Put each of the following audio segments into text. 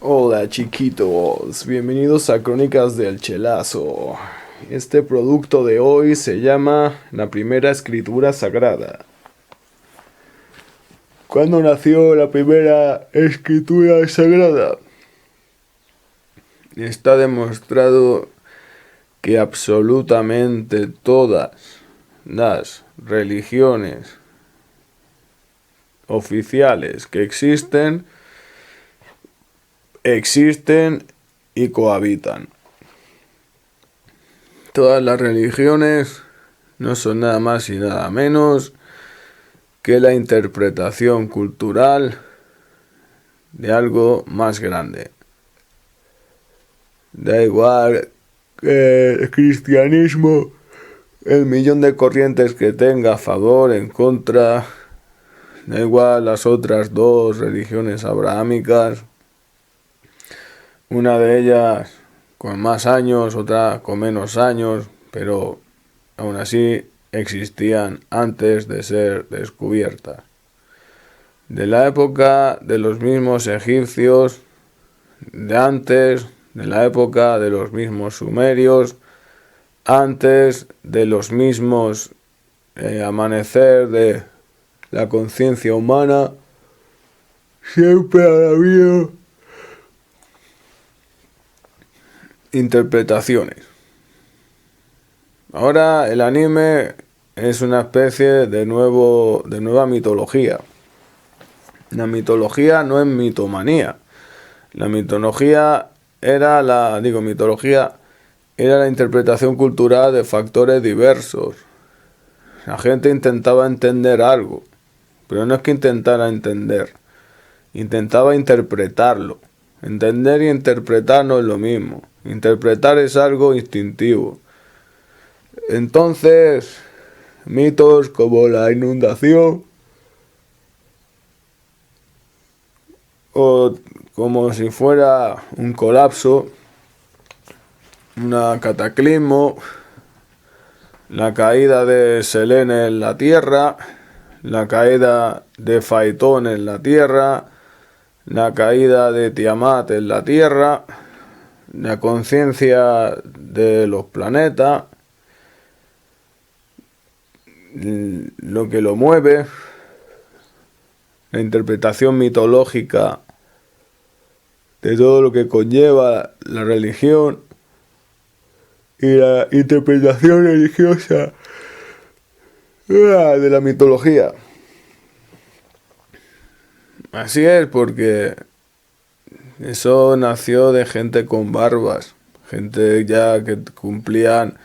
Hola chiquitos, bienvenidos a Crónicas del Chelazo. Este producto de hoy se llama La Primera Escritura Sagrada. ¿Cuándo nació la primera escritura sagrada? Está demostrado que absolutamente todas las religiones oficiales que existen y cohabitan. Todas las religiones no son nada más y nada menos que la interpretación cultural de algo más grande. Da igual que el cristianismo, el millón de corrientes que tenga a favor, en contra, da igual las otras dos religiones abrahámicas, una de ellas con más años, otra con menos años, pero aún así existían antes de ser descubiertas. De la época de los mismos egipcios, de antes, de la época de los mismos sumerios, antes de los mismos amanecer de la conciencia humana, siempre ha habido interpretaciones. Ahora el anime es una especie de nueva mitología. La mitología no es mitomanía. La mitología era la interpretación cultural de factores diversos. La gente intentaba entender algo, pero no es que intentara entender, intentaba interpretarlo. Entender y interpretar no es lo mismo. Interpretar es algo instintivo. Entonces, mitos como la inundación o como si fuera un colapso, un cataclismo, la caída de Selene en la Tierra, la caída de Faetón en la Tierra, la caída de Tiamat en la Tierra, la conciencia de los planetas, lo que lo mueve, la interpretación mitológica de todo lo que conlleva la religión y la interpretación religiosa de la mitología. Así es, porque eso nació de gente con barbas, gente ya que cumplían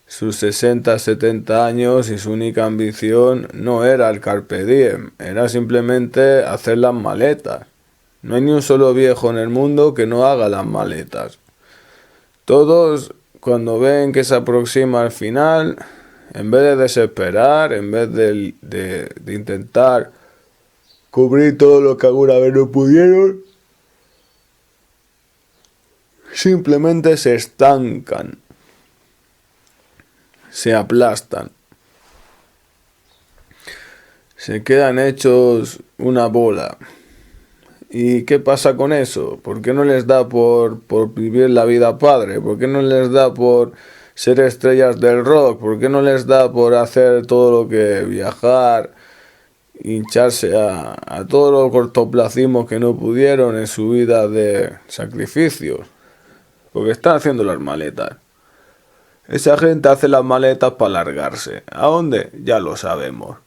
sus 60, 70 años y su única ambición no era el carpe diem, era simplemente hacer las maletas. No hay ni un solo viejo en el mundo que no haga las maletas. Todos, cuando ven que se aproxima al final, en vez de desesperar, en vez de intentar cubrir todo lo que alguna vez no pudieron, simplemente se estancan, se aplastan, se quedan hechos una bola. ¿Y qué pasa con eso? ¿Por qué no les da por vivir la vida padre? ¿Por qué no les da por ser estrellas del rock? ¿Por qué no les da por hacer todo lo que viajar, hincharse a todos los cortoplacismos que no pudieron en su vida de sacrificios? Porque están haciendo las maletas. Esa gente hace las maletas para largarse. ¿A dónde? Ya lo sabemos.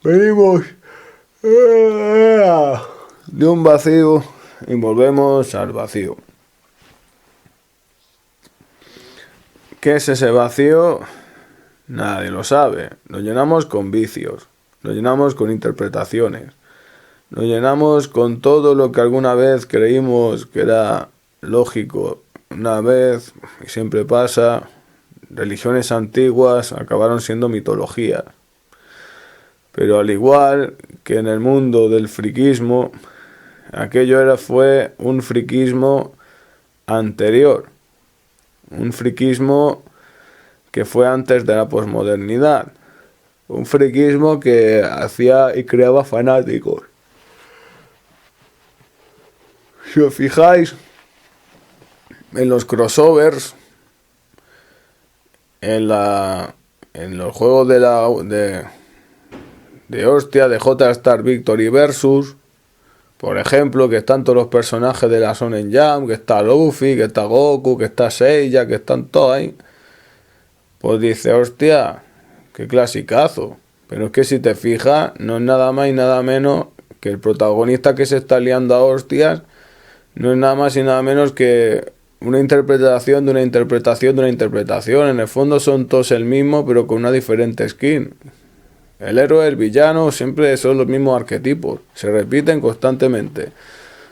Venimos de un vacío y volvemos al vacío. ¿Qué es ese vacío? Nadie lo sabe. Lo llenamos con vicios, lo llenamos con interpretaciones, lo llenamos con todo lo que alguna vez creímos que era lógico. Una vez, y siempre pasa, religiones antiguas acabaron siendo mitologías. Pero al igual que en el mundo del friquismo, aquello fue un friquismo anterior, un friquismo que fue antes de la posmodernidad, un friquismo que hacía y creaba fanáticos. Si os fijáis en los crossovers, en los juegos de hostia, de J-Star Victory Versus, por ejemplo, que están todos los personajes de la Shonen Jump, que está Luffy, que está Goku, que está Seiya, que están todos ahí, pues dice, hostia, qué clasicazo. Pero es que si te fijas, no es nada más y nada menos que el protagonista que se está liando a hostias, no es nada más y nada menos que una interpretación de una interpretación de una interpretación. En el fondo son todos el mismo, pero con una diferente skin. El héroe, el villano, siempre son los mismos arquetipos, se repiten constantemente.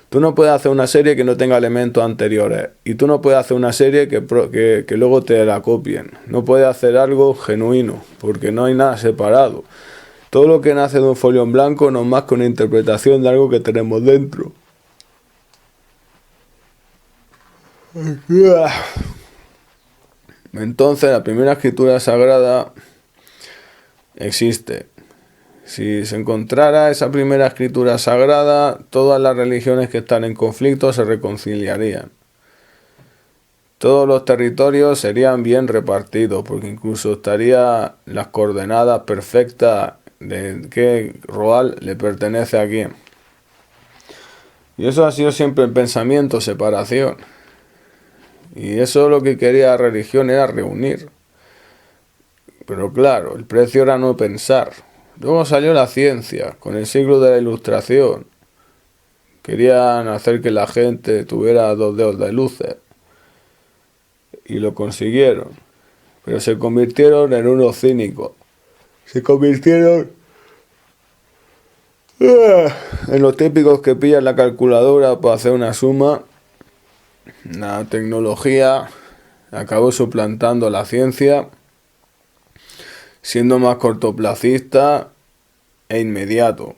Tú no puedes hacer una serie que no tenga elementos anteriores, y tú no puedes hacer una serie que luego te la copien. No puedes hacer algo genuino, porque no hay nada separado. Todo lo que nace de un folio en blanco no es más que una interpretación de algo que tenemos dentro. Entonces, la primera escritura sagrada existe. Si se encontrara esa primera escritura sagrada, todas las religiones que están en conflicto se reconciliarían. Todos los territorios serían bien repartidos, porque incluso estarían las coordenadas perfectas de qué Roal le pertenece a quién. Y eso ha sido siempre el pensamiento, separación. Y eso lo que quería la religión era reunir. Pero claro, el precio era no pensar. Luego salió la ciencia, con el siglo de la Ilustración. Querían hacer que la gente tuviera 2 dedos de luces. Y lo consiguieron. Pero se convirtieron en unos cínicos. Se convirtieron en los típicos que pillan la calculadora para hacer una suma. La tecnología acabó suplantando la ciencia, siendo más cortoplacista e inmediato.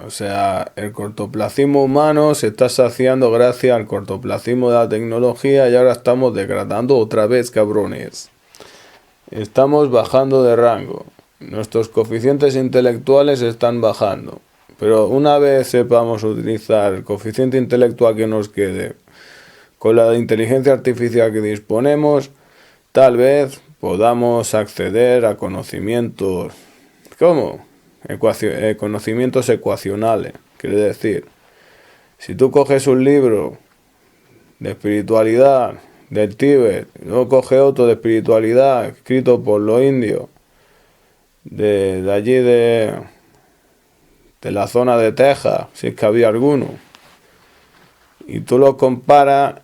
O sea, el cortoplacismo humano se está saciando gracias al cortoplacismo de la tecnología y ahora estamos degradando otra vez, cabrones. Estamos bajando de rango. Nuestros coeficientes intelectuales están bajando. Pero una vez sepamos utilizar el coeficiente intelectual que nos quede con la inteligencia artificial que disponemos, tal vez podamos acceder a conocimientos, ¿cómo? Conocimientos ecuacionales. Quiere decir, si tú coges un libro de espiritualidad del Tíbet, luego coges otro de espiritualidad escrito por los indios de allí de la zona de Texas, si es que había alguno, y tú los comparas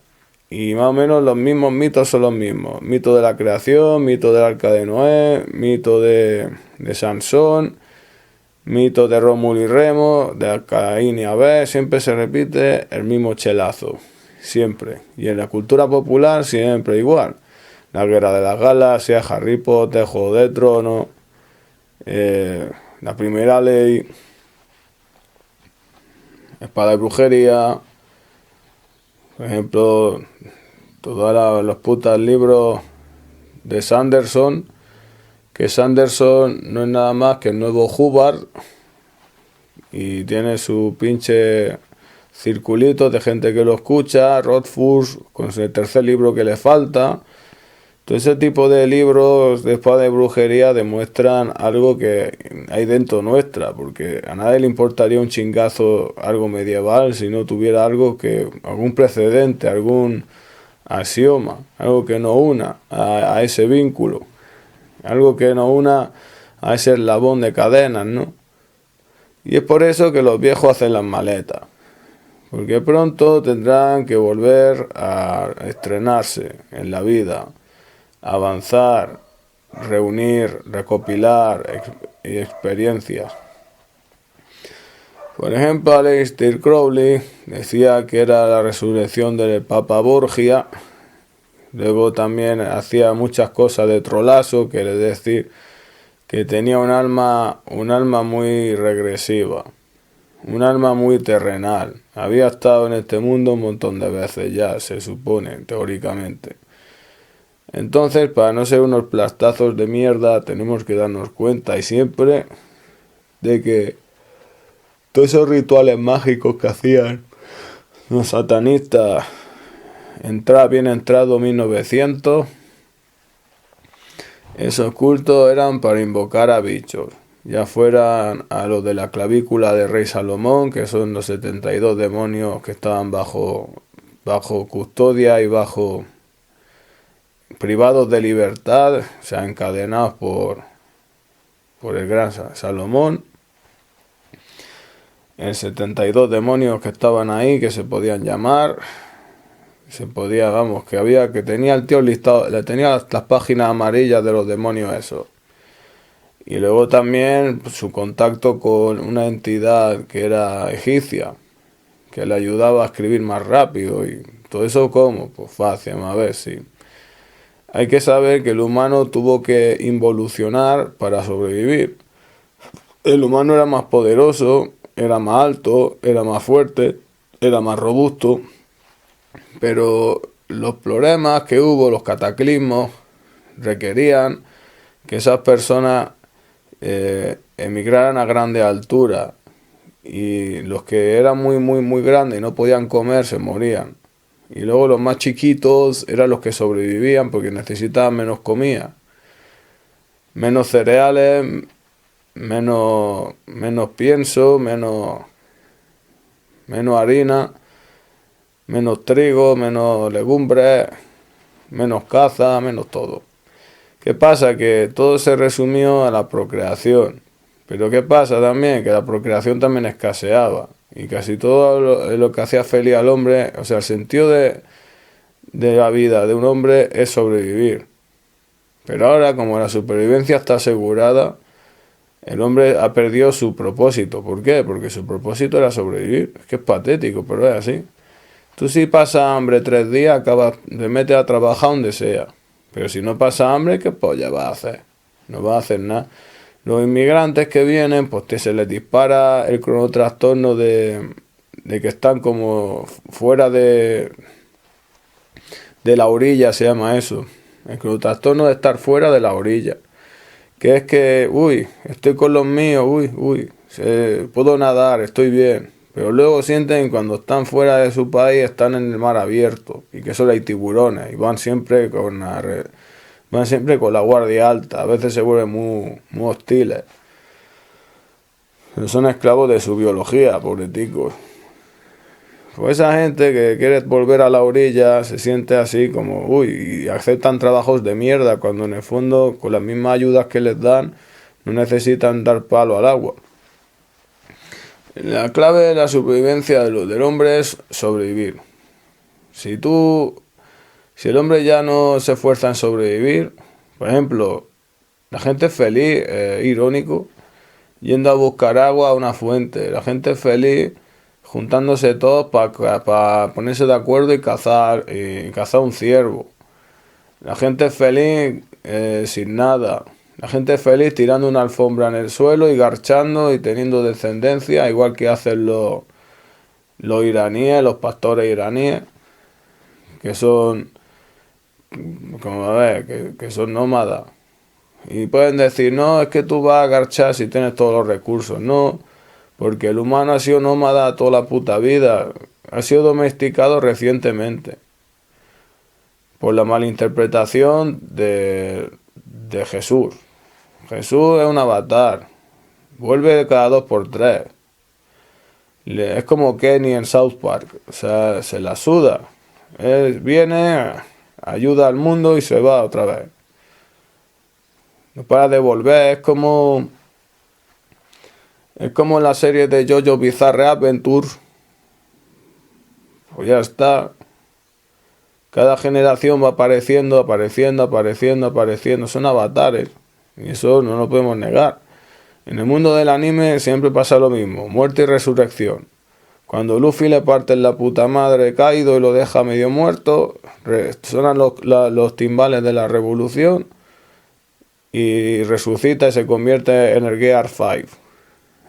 y más o menos los mismos mitos son los mismos. Mito de la creación, mito del arca de Noé, mito de Sansón, mito de Rómulo y Remo, de Caín y Abel. Siempre se repite el mismo chelazo, siempre. Y en la cultura popular siempre igual. La guerra de las galaxias, Harry Potter, Juego de Tronos, la primera ley, espada de brujería. Por ejemplo, todos los putas libros de Sanderson, que Sanderson no es nada más que el nuevo Hubbard y tiene su pinche circulito de gente que lo escucha, Rothfuss con el tercer libro que le falta. Todo ese tipo de libros de espada de brujería demuestran algo que hay dentro nuestra, porque a nadie le importaría un chingazo algo medieval si no tuviera algún precedente, algún axioma, algo que nos una a ese vínculo, algo que nos una a ese eslabón de cadenas, ¿no? Y es por eso que los viejos hacen las maletas, porque pronto tendrán que volver a estrenarse en la vida, avanzar, reunir, recopilar experiencias. Por ejemplo, Aleister Crowley decía que era la resurrección del Papa Borgia. Luego también hacía muchas cosas de trolazo, quiere decir que tenía un alma muy regresiva, un alma muy terrenal. Había estado en este mundo un montón de veces ya, se supone, teóricamente. Entonces, para no ser unos plastazos de mierda, tenemos que darnos cuenta y siempre de que todos esos rituales mágicos que hacían Los satanistas, bien entrado 1900, esos cultos eran para invocar a bichos, ya fueran a los de la clavícula de Rey Salomón, que son los 72 demonios que estaban bajo custodia y privados de libertad, o sea, encadenados por el gran Salomón. En 72 demonios que estaban ahí, que se podían llamar, que tenía el tío listado, le tenía las páginas amarillas de los demonios esos. Y luego también su contacto con una entidad que era egipcia, que le ayudaba a escribir más rápido. Y todo eso, ¿cómo? Pues fácil, a ver si. Hay que saber que el humano tuvo que involucionar para sobrevivir. El humano era más poderoso, era más alto, era más fuerte, era más robusto, pero los problemas que hubo, los cataclismos, requerían que esas personas emigraran a grandes alturas, y los que eran muy muy muy grandes y no podían comer se morían, y luego los más chiquitos eran los que sobrevivían porque necesitaban menos comida, menos cereales, menos pienso, menos harina, menos trigo, menos legumbres, menos caza, menos todo. ¿Qué pasa? Que todo se resumió a la procreación. Pero ¿qué pasa también? Que la procreación también escaseaba. Y casi todo lo que hacía feliz al hombre, o sea, el sentido de la vida de un hombre es sobrevivir. Pero ahora, como la supervivencia está asegurada, el hombre ha perdido su propósito. ¿Por qué? Porque su propósito era sobrevivir. Es que es patético, pero es así. Tú si pasas hambre 3 días, te metes a trabajar donde sea. Pero si no pasa hambre, ¿qué polla vas a hacer? No vas a hacer nada. Los inmigrantes que vienen, pues se les dispara el cronotrastorno de que están como fuera de la orilla, se llama eso. El cronotrastorno de estar fuera de la orilla. Que es que, estoy con los míos, puedo nadar, estoy bien. Pero luego sienten cuando están fuera de su país, están en el mar abierto. Y que solo hay tiburones. Y van siempre con la guardia alta. A veces se vuelven muy, muy hostiles. Pero son esclavos de su biología, pobreticos. Pues esa gente que quiere volver a la orilla se siente así como, y aceptan trabajos de mierda, cuando en el fondo, con las mismas ayudas que les dan, no necesitan dar palo al agua. La clave de la supervivencia del hombre es sobrevivir. Si el hombre ya no se esfuerza en sobrevivir, por ejemplo, la gente es feliz, irónico, yendo a buscar agua a una fuente. La gente es feliz juntándose todos para ponerse de acuerdo y cazar un ciervo. La gente es feliz sin nada. La gente es feliz tirando una alfombra en el suelo y garchando y teniendo descendencia, igual que hacen los iraníes, los pastores iraníes, que son, que son nómadas. Y pueden decir, no, es que tú vas a garchar si tienes todos los recursos. No, porque el humano ha sido nómada toda la puta vida. Ha sido domesticado recientemente por la malinterpretación de Jesús. Jesús es un avatar. Vuelve cada 2 por 3. Es como Kenny en South Park. O sea, se la suda. Él viene, ayuda al mundo y se va otra vez. No para de volver. Es como en la serie de JoJo's Bizarre Adventure. Pues ya está. Cada generación va apareciendo. Son avatares. Y eso no lo podemos negar. En el mundo del anime siempre pasa lo mismo. Muerte y resurrección. Cuando Luffy le parte la puta madre a Kaido y lo deja medio muerto, suenan los timbales de la revolución y resucita y se convierte en el Gear 5.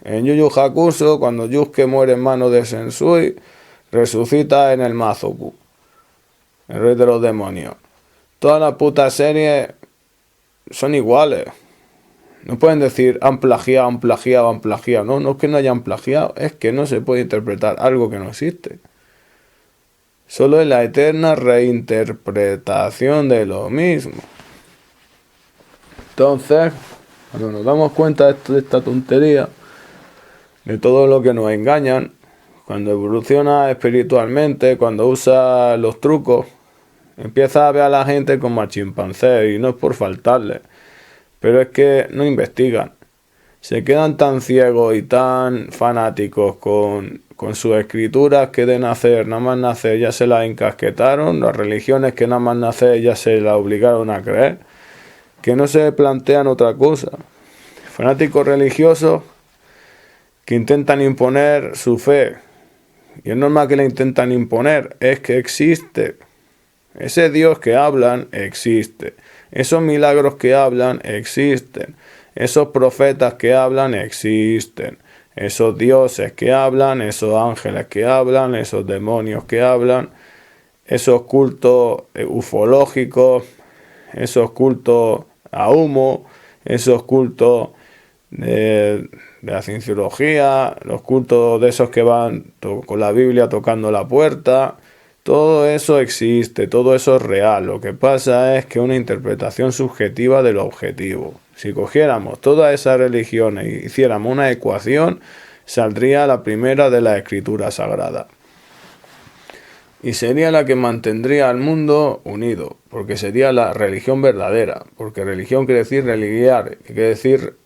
En Yu Yu Hakusho, cuando Yusuke muere en manos de Sensui, resucita en el Mazoku, el rey de los demonios. Todas las putas series son iguales. No pueden decir han plagiado. No es que no hayan plagiado, es que no se puede interpretar algo que no existe. Solo es la eterna reinterpretación de lo mismo. Entonces, cuando nos damos cuenta de esta tontería, de todo lo que nos engañan, cuando evoluciona espiritualmente, cuando usa los trucos, empieza a ver a la gente como a chimpancés, y no es por faltarle, pero es que no investigan. Se quedan tan ciegos y tan fanáticos con sus escrituras que de nacer, nada más nacer, ya se las encasquetaron, las religiones que nada más nacer ya se las obligaron a creer, que no se plantean otra cosa. Fanáticos religiosos que intentan imponer su fe. Y es normal que la intentan imponer, es que existe. Ese Dios que hablan, existe. Esos milagros que hablan, existen. Esos profetas que hablan, existen. Esos dioses que hablan, esos ángeles que hablan, esos demonios que hablan, esos cultos ufológicos, esos cultos a humo, esos cultos de la cienciología, los cultos de esos que van con la Biblia tocando la puerta. Todo eso existe, todo eso es real. Lo que pasa es que es una interpretación subjetiva de lo objetivo. Si cogiéramos todas esas religiones y hiciéramos una ecuación, saldría la primera de la escritura sagrada. Y sería la que mantendría al mundo unido, porque sería la religión verdadera. Porque religión quiere decir religiar, quiere decir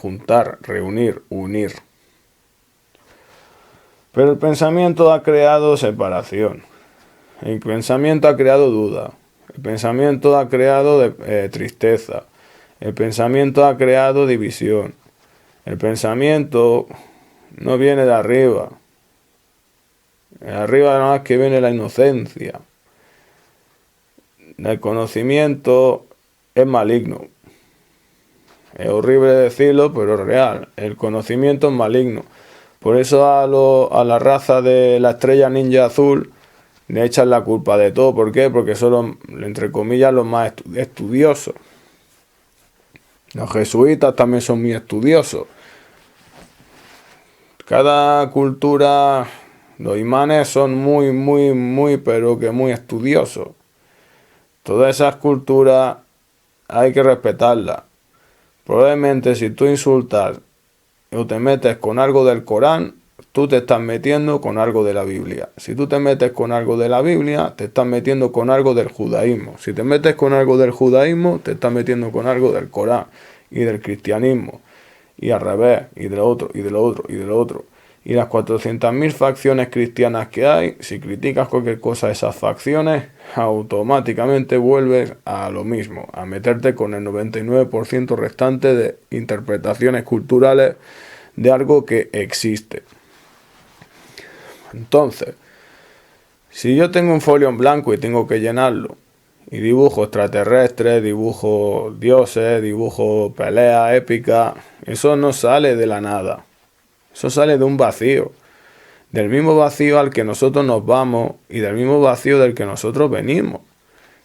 juntar, reunir, unir. Pero el pensamiento ha creado separación. El pensamiento ha creado duda. El pensamiento ha creado tristeza. El pensamiento ha creado división. El pensamiento no viene de arriba. De arriba nada más que viene la inocencia. El conocimiento es maligno. Es horrible decirlo, pero es real. El conocimiento es maligno. Por eso a la raza de la estrella ninja azul le echan la culpa de todo. ¿Por qué? Porque son, entre comillas, los más estudiosos. Los jesuitas también son muy estudiosos. Cada cultura, los imanes son muy, pero que muy estudiosos. Todas esas culturas hay que respetarlas. Probablemente si tú insultas o te metes con algo del Corán, tú te estás metiendo con algo de la Biblia. Si tú te metes con algo de la Biblia, te estás metiendo con algo del judaísmo. Si te metes con algo del judaísmo, te estás metiendo con algo del Corán y del cristianismo. Y al revés, y de lo otro, y de lo otro, y de lo otro. Y las 400.000 facciones cristianas que hay, si criticas cualquier cosa de esas facciones, automáticamente vuelves a lo mismo, a meterte con el 99% restante de interpretaciones culturales de algo que existe. Entonces, si yo tengo un folio en blanco y tengo que llenarlo, y dibujo extraterrestres, dibujo dioses, dibujo peleas épicas, eso no sale de la nada. Eso sale de un vacío. Del mismo vacío al que nosotros nos vamos y del mismo vacío del que nosotros venimos.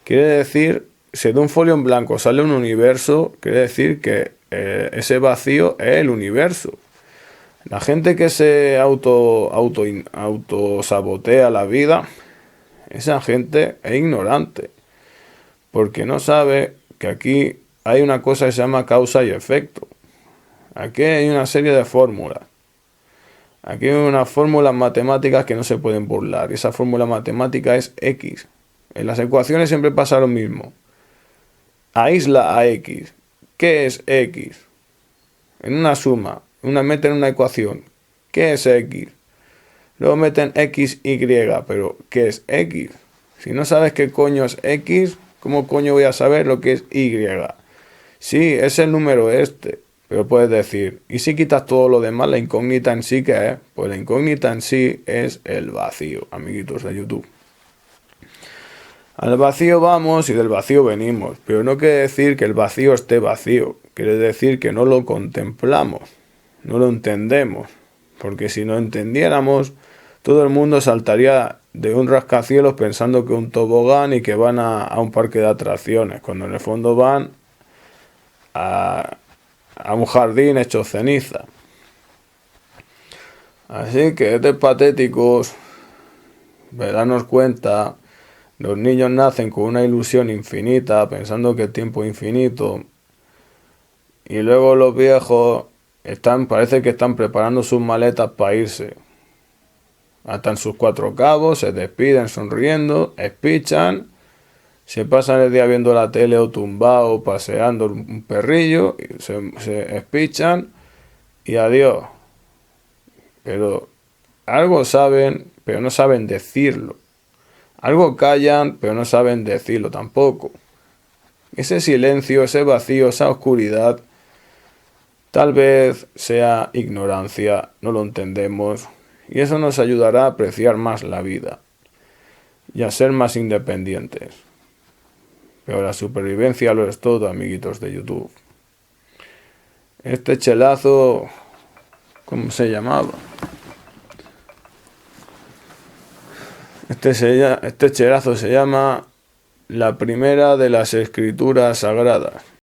Quiere decir, si de un folio en blanco sale un universo, quiere decir que ese vacío es el universo. La gente que se autosabotea la vida, esa gente es ignorante. Porque no sabe que aquí hay una cosa que se llama causa y efecto. Aquí hay una serie de fórmulas. Aquí hay unas fórmulas matemáticas que no se pueden burlar. Y esa fórmula matemática es X. En las ecuaciones siempre pasa lo mismo. Aísla a X. ¿Qué es X? En una suma, meten una ecuación. ¿Qué es X? Luego meten XY, pero ¿qué es X? Si no sabes qué coño es X, ¿cómo coño voy a saber lo que es Y? Sí, es el número este. Pero puedes decir, ¿y si quitas todo lo demás, la incógnita en sí qué es? Pues la incógnita en sí es el vacío, amiguitos de YouTube. Al vacío vamos y del vacío venimos, pero no quiere decir que el vacío esté vacío, quiere decir que no lo contemplamos, no lo entendemos, porque si no entendiéramos, todo el mundo saltaría de un rascacielos pensando que un tobogán y que van a un parque de atracciones, cuando en el fondo van a un jardín hecho ceniza. Así que es de patéticos de darnos cuenta, los niños nacen con una ilusión infinita, pensando que el tiempo es infinito, y luego los viejos parece que están preparando sus maletas para irse. Atan sus 4 cabos, se despiden sonriendo, espichan, se pasan el día viendo la tele o tumbado, paseando un perrillo, y se espichan y adiós. Pero algo saben, pero no saben decirlo. Algo callan, pero no saben decirlo tampoco. Ese silencio, ese vacío, esa oscuridad, tal vez sea ignorancia, no lo entendemos, y eso nos ayudará a apreciar más la vida y a ser más independientes. Pero la supervivencia lo es todo, amiguitos de YouTube. Este chelazo, ¿cómo se llamaba? Este chelazo se llama La primera de las escrituras sagradas.